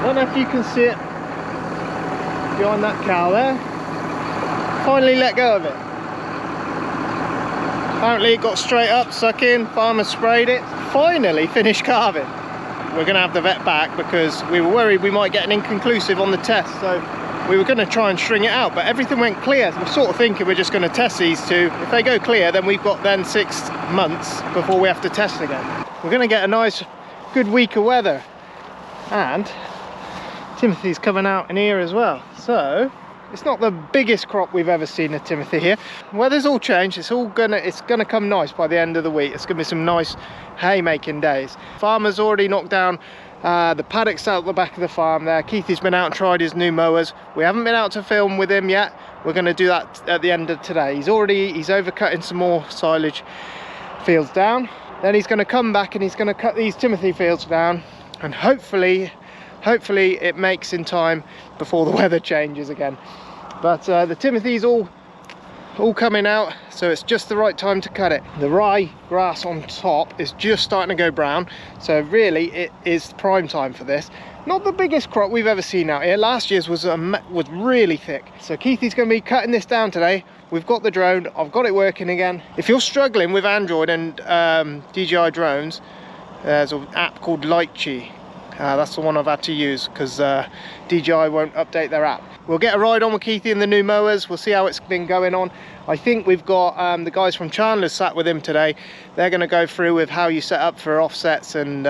I don't know if you can see it behind that cow there. Finally let go of it. Apparently it got straight up, suck in, farmer sprayed it. Finally finished calving. We're going to have the vet back because we were worried we might get an inconclusive on the test, so we were going to try and string it out, but everything went clear. We're sort of thinking we're just going to test these two. If they go clear, then we've got then 6 months before we have to test again. We're going to get a nice good week of weather, and Timothy's coming out in here as well, so it's not the biggest crop we've ever seen of Timothy here. Weather's all changed. It's gonna come nice by the end of the week. It's gonna be some nice haymaking days. Farmer's already knocked down the paddocks out the back of the farm there. Keithy's been out and tried his new mowers. We haven't been out to film with him yet. We're gonna do that at the end of today. He's overcutting some more silage fields down. Then he's gonna come back and he's gonna cut these Timothy fields down, and hopefully it makes in time before the weather changes again. But the Timothy's all coming out, so it's just the right time to cut it. The rye grass on top is just starting to go brown, so really it is prime time for this. Not the biggest crop we've ever seen out here. Last year's was really thick. So Keithy's going to be cutting this down today. We've got the drone, I've got it working again. If you're struggling with Android and DJI drones, there's an app called Lychee. That's the one I've had to use because DJI won't update their app. We'll get a ride on with Keithy and the new mowers. We'll see how it's been going on. I think we've got the guys from Chandler's sat with him today. They're going to go through with how you set up for offsets and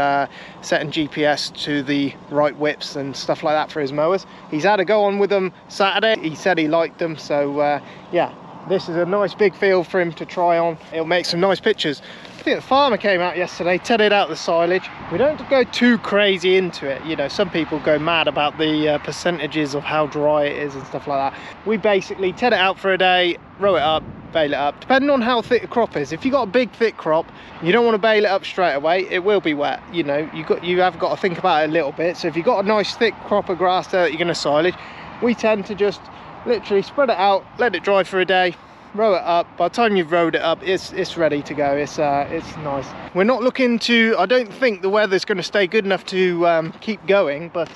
setting GPS to the right whips and stuff like that for his mowers. He's had a go on with them Saturday. He said he liked them, so yeah, this is a nice big field for him to try on. It'll make some nice pictures. I think the farmer came out yesterday, tedded out the silage. We don't go too crazy into it. You know, some people go mad about the percentages of how dry it is and stuff like that. We basically ted it out for a day, row it up, bale it up, depending on how thick the crop is. If you've got a big thick crop, you don't want to bale it up straight away. It will be wet. You know, you have got to think about it a little bit. So if you've got a nice thick crop of grass there that you're going to silage, we tend to just literally spread it out, let it dry for a day, row it up. By the time you've rowed it up, it's ready to go. It's nice. We're not looking to, I don't think the weather's going to stay good enough to keep going, but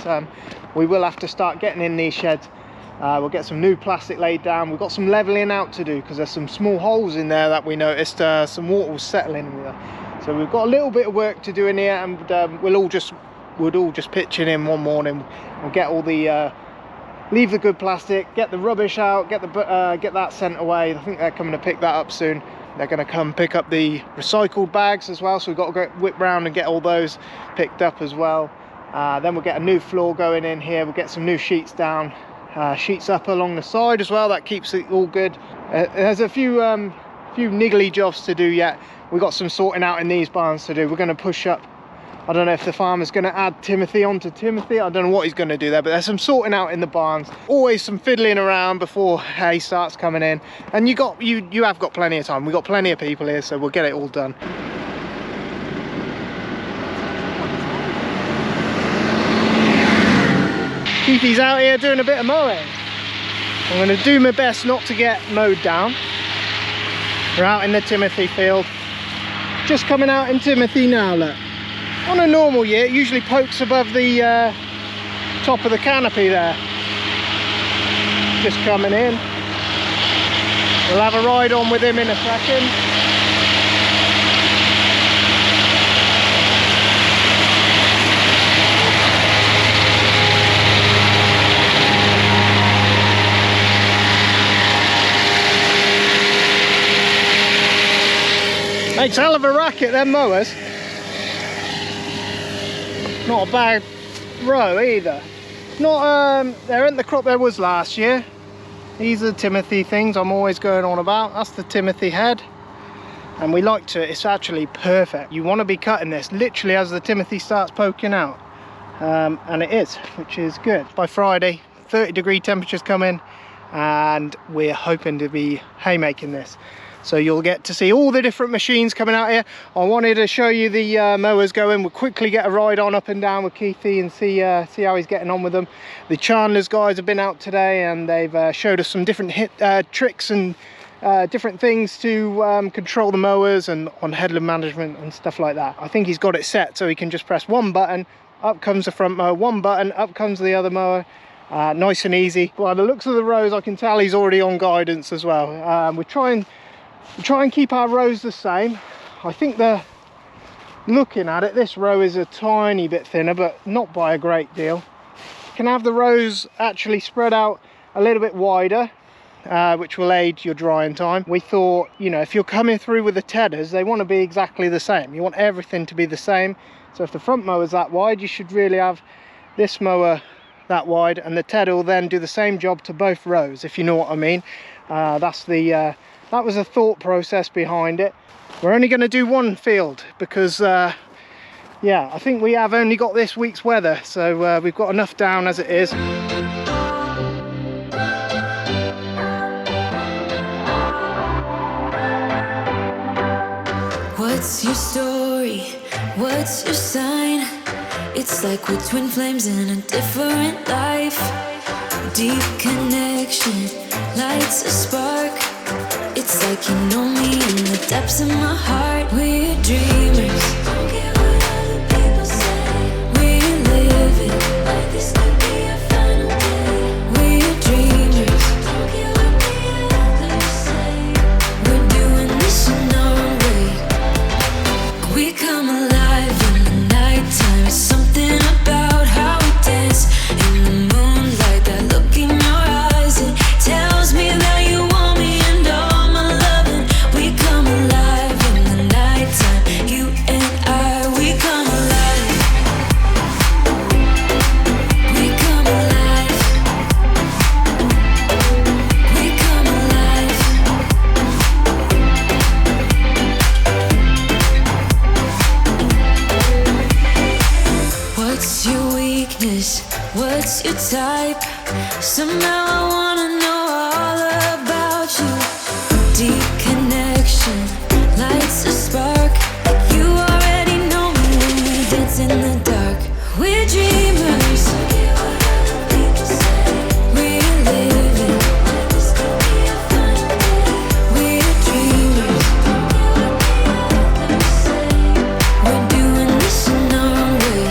we will have to start getting in these sheds. We'll get some new plastic laid down. We've got some leveling out to do because there's some small holes in there that we noticed some water was settling in there. So we've got a little bit of work to do in here, and we'll all just pitch in one morning. We'll get all the leave the good plastic, get the rubbish out, get that sent away. I think they're coming to pick that up soon. They're going to come pick up the recycled bags as well, so we've got to go whip round and get all those picked up as well. Then we'll get a new floor going in here. We'll get some new sheets down, sheets up along the side as well. That keeps it all good. There's a few niggly jobs to do yet. We've got some sorting out in these barns to do. We're going to push up. I don't know if the farmer's going to add Timothy onto Timothy. I don't know what he's going to do there, but there's some sorting out in the barns. Always some fiddling around before hay starts coming in. And you have got plenty of time. We've got plenty of people here, so we'll get it all done. Keithy's out here doing a bit of mowing. I'm going to do my best not to get mowed down. We're out in the Timothy field. Just coming out in Timothy now, look. On a normal year, it usually pokes above the top of the canopy there. Just coming in. We'll have a ride on with him in a second. Makes a hell of a racket, them mowers. Not a bad row either. Not there ain't the crop there was last year. These are the Timothy things I'm always going on about. That's the Timothy head, and we like to, it's actually perfect. You want to be cutting this literally as the Timothy starts poking out, and it is, which is good. By Friday, 30-degree temperatures come in, and we're hoping to be haymaking this. So you'll get to see all the different machines coming out here. I wanted to show you the mowers going. We'll quickly get a ride on up and down with Keithy and see how he's getting on with them. The Chandler's guys have been out today, and they've showed us some different tricks and different things to control the mowers and on headland management and stuff like that. I think he's got it set so he can just press one button, up comes the front mower, one button, up comes the other mower. Nice and easy. By the looks of the rows, I can tell he's already on guidance as well. We try and keep our rows the same. I think looking at it, this row is a tiny bit thinner, but not by a great deal. Can have the rows actually spread out a little bit wider, which will aid your drying time. We thought, you know, if you're coming through with the tedders, they want to be exactly the same. You want everything to be the same. So if the front mower is that wide, you should really have this mower that wide, and the tedder will then do the same job to both rows, if you know what I mean. That was the thought process behind it. We're only going to do one field because yeah, I think we have only got this week's weather, so we've got enough down as it is. What's your story? What's your sign? It's like we're twin flames in a different life. Deep connection lights a spark. It's like you know me in the depths of my heart. We're dreamers. Don't care what other people say. We're living like this could be our final day. We're dreamers. Don't care what the others say. We're doing this in our own way. We come alive in the nighttime. It's something about how we dance in the moonlight. That look in your eyes, it tells me that you want me and all my loving. We come alive in the nighttime. You and I, we come alive. We come alive. We come alive. What's your weakness? What's your type? Somehow I wanna know all about you. Deep connection lights a spark. You already know me when we dance in the dark. We're dreamers. We're living. We're dreamers. We're doing this in our own way.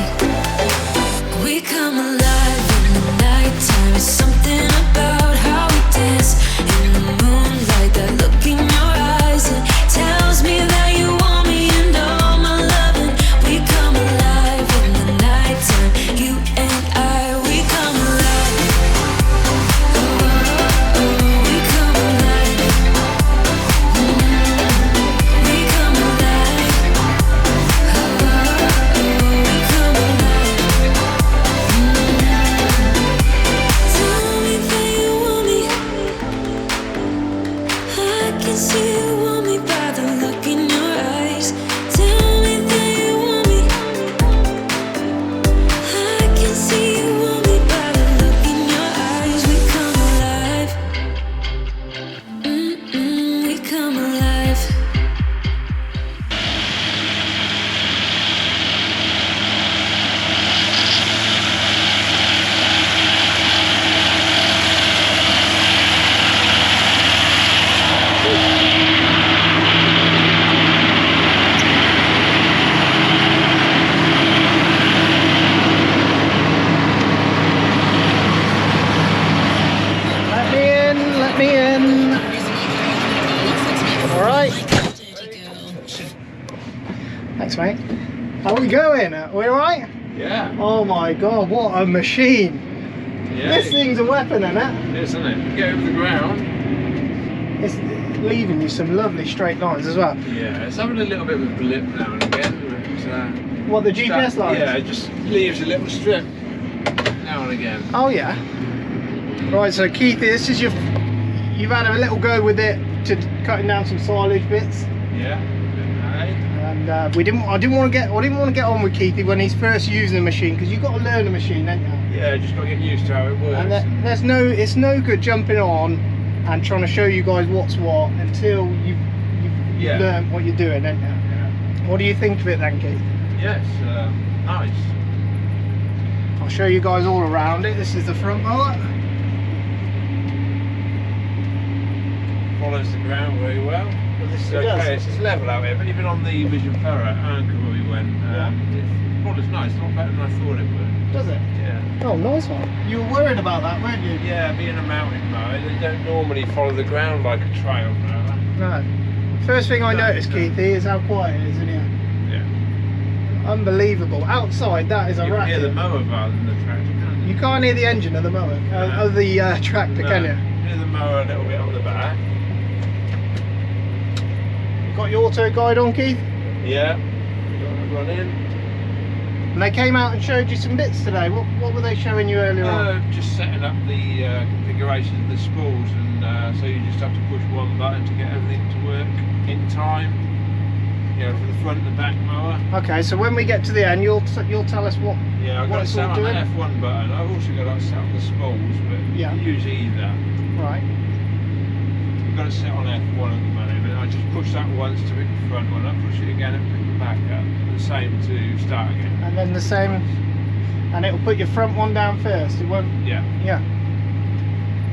We come alive in the nighttime. It's something about how we dance in the moonlight. That look in your eyes, it tells me that you want me and all my loving. We come alive in the nighttime. You and I, we come alive. We come alive. We come alive. We come alive. Tell me that you want me. I can see you want me by the look in your eyes. Tell me that you want me. I can see you want me by the look in your eyes. We come alive. We come alive. Let me in. All right. Thanks, mate. How are we going? Are we all right? Yeah. Oh my God, what a machine. Yeah. This thing's a weapon, isn't it? It is, isn't it? Get over the ground. It's leaving you some lovely straight lines as well. Yeah, it's having a little bit of a blip now and again. But, What, the GPS lines? Yeah, it just leaves a little strip now and again. Oh yeah. Right, so Keithy, this is you've had a little go with it to cutting down some silage bits. Yeah. Okay. And I didn't want to get on with Keithy when he's first using the machine, because you've got to learn the machine, don't you? Yeah, just got to get used to how it works. And it's no good jumping on and trying to show you guys what's what until you've learned what you're doing, don't you? Yeah. What do you think of it then, Keith? Yes, nice. I'll show you guys all around it. This is the front mower. Follows the ground very well. Well, this It's it does. okay, it's level out here, but even on the Vision Ferret anchor where we went, it shoulder's nice, a lot better than I thought it would. Does it? Yeah. Oh, nice one. You were worried about that, weren't you? Yeah, being a mountain mower, they don't normally follow the ground like a trail mower. No. First thing I noticed, Keithy, is how quiet it is in here. Yeah. Unbelievable. Outside, that is a You can racket. hear the mower rather than the tractor, can't you? You can't hear the engine of the mower, of the tractor, No, can you? hear the mower a little bit on the back. You got your auto guide on, Keith? Yeah. Run in. And they came out and showed you some bits today. What were they showing you earlier on? Just setting up the configuration of the spools, and so you just have to push one button to get everything to work in time. You know, for the front and the back mower. Okay, so when we get to the end, you'll tell us what. Yeah, I've got what it it's set all on the doing. F1 button. I've also got it set on the spools, but Yeah. you use either. Right. I've got it set on F1 at the moment. I just push that once to pick the front one up, push it again and pick the back up. The same to start again. And then the same, and it'll put your front one down first. It won't. Yeah. Yeah.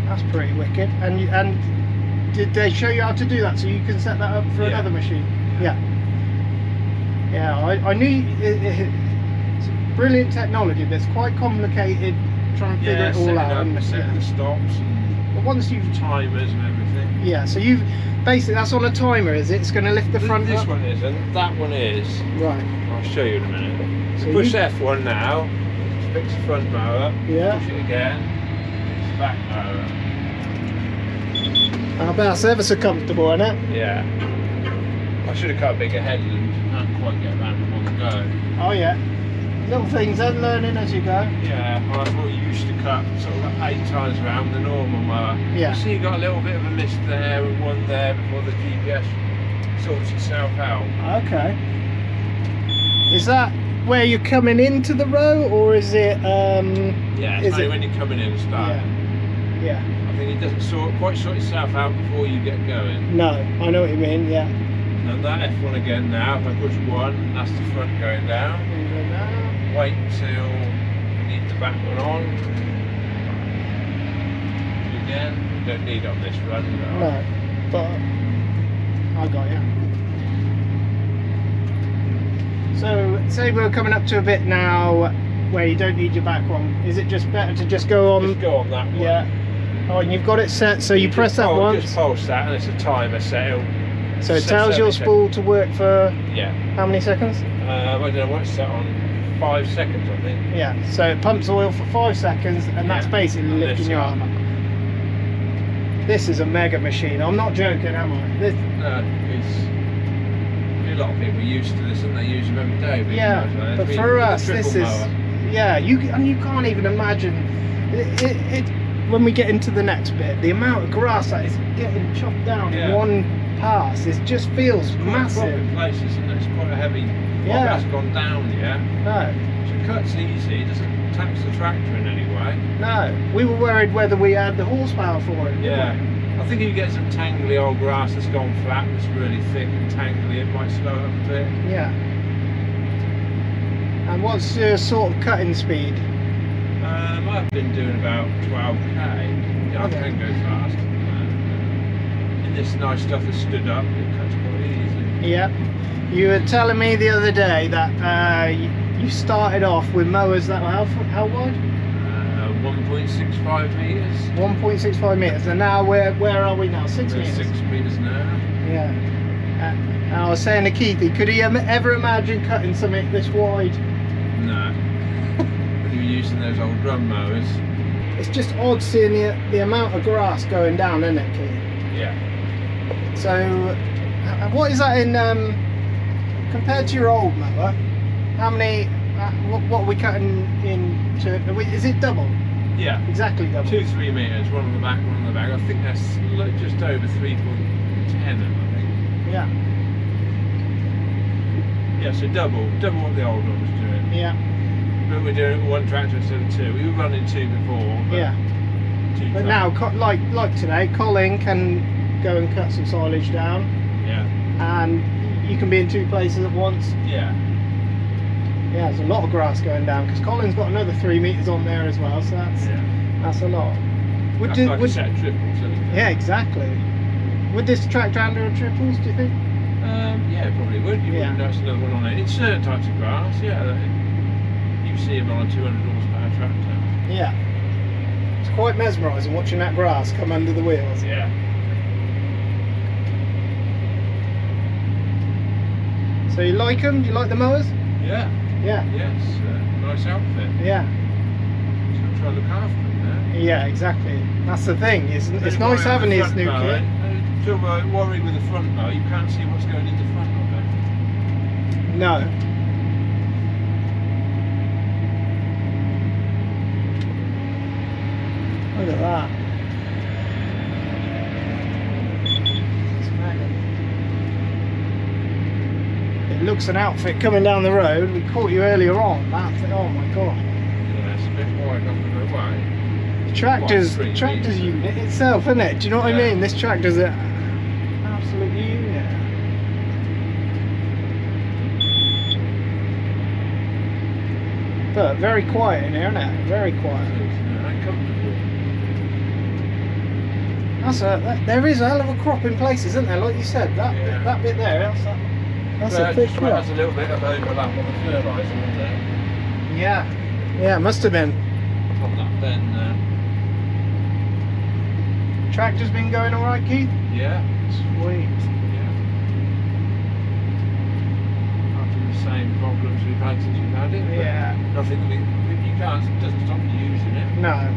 That's pretty wicked. And did they show you how to do that so you can set that up for Yeah. another machine? Yeah. Yeah, I knew it's brilliant technology, but it's quite complicated trying to figure it all setting out. up, And, setting the stops and but once you've, timers and everything. yeah, so you've basically, that's on a timer, is it? It's going to lift the front This up? one isn't, that one is. Right. I'll show you in a minute. So Push you- F1 now, fix the front mower, Yeah. push it again, fix the back mower. I bet that's ever so comfortable, isn't it? Yeah. I should have cut a bigger headland, can't quite get around them on the go. Oh yeah. Little things, then learning as you go. Yeah, well, I thought you used to cut sort of 8 times around the normal mower. Yeah. You see you got a little bit of a mist there and one there before the GPS sorts itself out. Okay. Is that where you're coming into the row, or is it? Yeah, it's Is only it- when you come in and start. Yeah. I think it doesn't quite sort itself out before you get going. No, I know what you mean. Yeah. And that F1 again now, if I push 1, that's the front going down. Wait till we need the back one on. Again, don't need it on this run. No, but I got you. So, say we're coming up to a bit now where you don't need your back one. Is it just better to just go on? Just go on that one. Yeah. Oh, and you've got it set, so you press that once. Just pulse that, and it's a timer set. So it tells your spool to work for Yeah. how many seconds? I don't know what it's set on. 5 seconds, I think. Yeah. So it pumps oil for 5 seconds, and that's Yeah. basically And lifting lifts your it up. arm up. This is a mega machine. I'm not joking, am I? This, No, it's a lot of people are used to this, and they use them every day. yeah, you know, but it's for been a us, this triple is mower. yeah. You can't even imagine it. When we get into the next bit, the amount of grass that is getting chopped down in Yeah. one pass, it just feels Quite a massive. drop in places, and it's quite a heavy. Yeah. Well, that's gone down, yeah. No, So it cuts easy. It doesn't tax the tractor in any way. no. We were worried whether we had the horsepower for it. Yeah. I think if you get some tangly old grass that's gone flat, that's really thick and tangly, it might slow it up a bit. Yeah. And what's your sort of cutting speed? I've been doing about 12k. Yeah, Okay. I can go fast. And this nice stuff has stood up, it cuts quite easy. Yeah. You were telling me the other day that you started off with mowers that were how wide? 1.65 metres. 1.65 metres. And now where are we now? 6 We're metres. 6 metres now. Yeah. And I was saying to Keithy, could he ever imagine cutting something this wide? No. When you're using those old drum mowers. It's just odd seeing the amount of grass going down, isn't it, Keith? Yeah. So, what is that in compared to your old mower? How many? What are we cutting into? Is it double? Yeah. Exactly double. 2-3 metres, one on the back, one on the back. I think that's just over 3.10, I think. Yeah. Yeah, so double what the old one was doing. Yeah. But we're doing it with one tractor instead of 2. We were running 2 before. But Yeah. 2 But now, like today, Colin can go and cut some silage down, Yeah. and you can be in 2 places at once. Yeah. Yeah, there's a lot of grass going down because Colin's got another 3 metres on there as well, so that's a lot. That's like a set of triples, isn't it? Yeah, exactly. Would this tractor handle a triples, do you think? Yeah, it probably would. You Yeah. wouldn't notice another one on it. In certain types of grass, yeah. you see them on a 200 horsepower tractor. Yeah. It's quite mesmerising watching that grass come under the wheels. Yeah. So you like them? Do you like the mowers? Yeah. Yeah. Yes. Nice outfit. Yeah. So try to look after them there. Yeah, exactly. That's the thing. It's nice having these new kit. Feel worried with the front mower. You can't see what's going in the front of it. No. Look at that. It looks an outfit coming down the road. We caught you earlier on. That's it. Oh my god. Yeah, it's a bit wide up the way. The tractor's unit itself, isn't it? Do you know what I mean? This tractor's an absolute unit. But very quiet in here, isn't it? Very quiet. There is a hell of a crop in places, isn't there? Like you said, that bit there, that's a thick crop. There's a little bit of overlap on the fertiliser, isn't there? Yeah, yeah, it must have been. From that then. Tractor's been going all right, Keith? Yeah. Sweet. Yeah. After the same problems we've had since we've had it. Yeah. Nothing you can't, it doesn't stop you using it. No.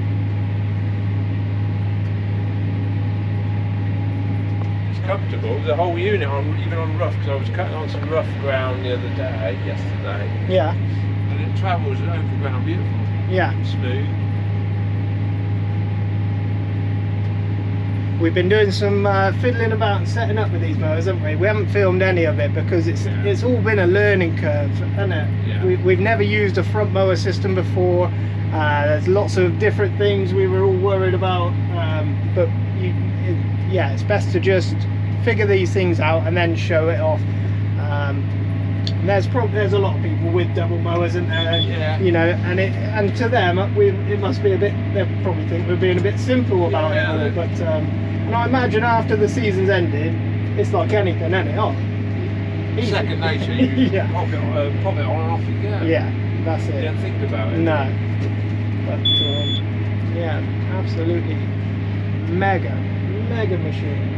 Comfortable. The whole unit even on rough, because I was cutting on some rough ground the other day, yesterday. Yeah. And it travels over the ground beautiful. Yeah. Smooth. We've been doing some fiddling about and setting up with these mowers, haven't we? We haven't filmed any of it because it's all been a learning curve, hasn't it? Yeah. We've never used a front mower system before. There's lots of different things we were all worried about, but yeah, it's best to just figure these things out and then show it off. There's a lot of people with double mowers, and you know, and to them it must be a bit. They probably think we're being a bit simple about it all, but and I imagine after the season's ended, it's like anything, isn't it? Oh, easy. Second nature. You Yeah. pop it on and off you go. Yeah, that's it. You don't think about it. No, but yeah, absolutely mega machine.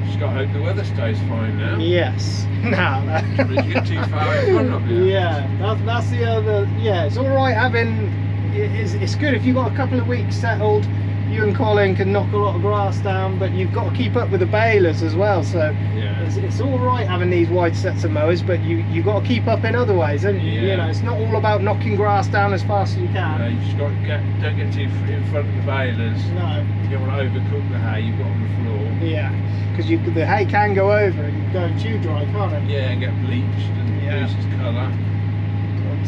Just got to hope the weather stays fine now. Yes. Now. But you get too far in front of you. Yeah, that's the other. Yeah, it's all right having. It's good if you've got a couple of weeks settled. You and Colin can knock a lot of grass down, but you've got to keep up with the balers as well. So Yeah. it's all right having these wide sets of mowers, but you've got to keep up in other ways, haven't you? Yeah. You know, it's not all about knocking grass down as fast as you can. You just got to don't get too in front of the balers. No. You don't want to overcook the hay you've got on the floor. Yeah, because the hay can go over and you can go too dry, can't it? Yeah, and get bleached and lose its colour.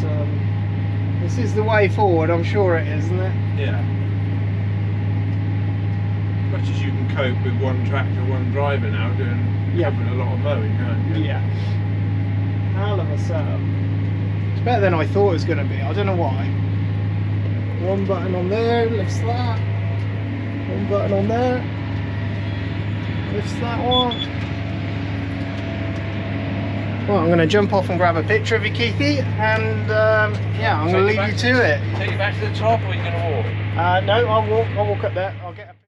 But this is the way forward, I'm sure it is, isn't it? Yeah. Much as you can cope with one tractor, one driver now, covering a lot of mowing, can't you? Yeah. Hell of a setup. It's better than I thought it was going to be. I don't know why. One button on there, lifts that. One button on there, lifts that one. Well, I'm going to jump off and grab a picture of you, Keithy, and yeah, I'm going to leave you to it. Take you back to the top, or are you going to walk? No, I'll walk up there. I'll get a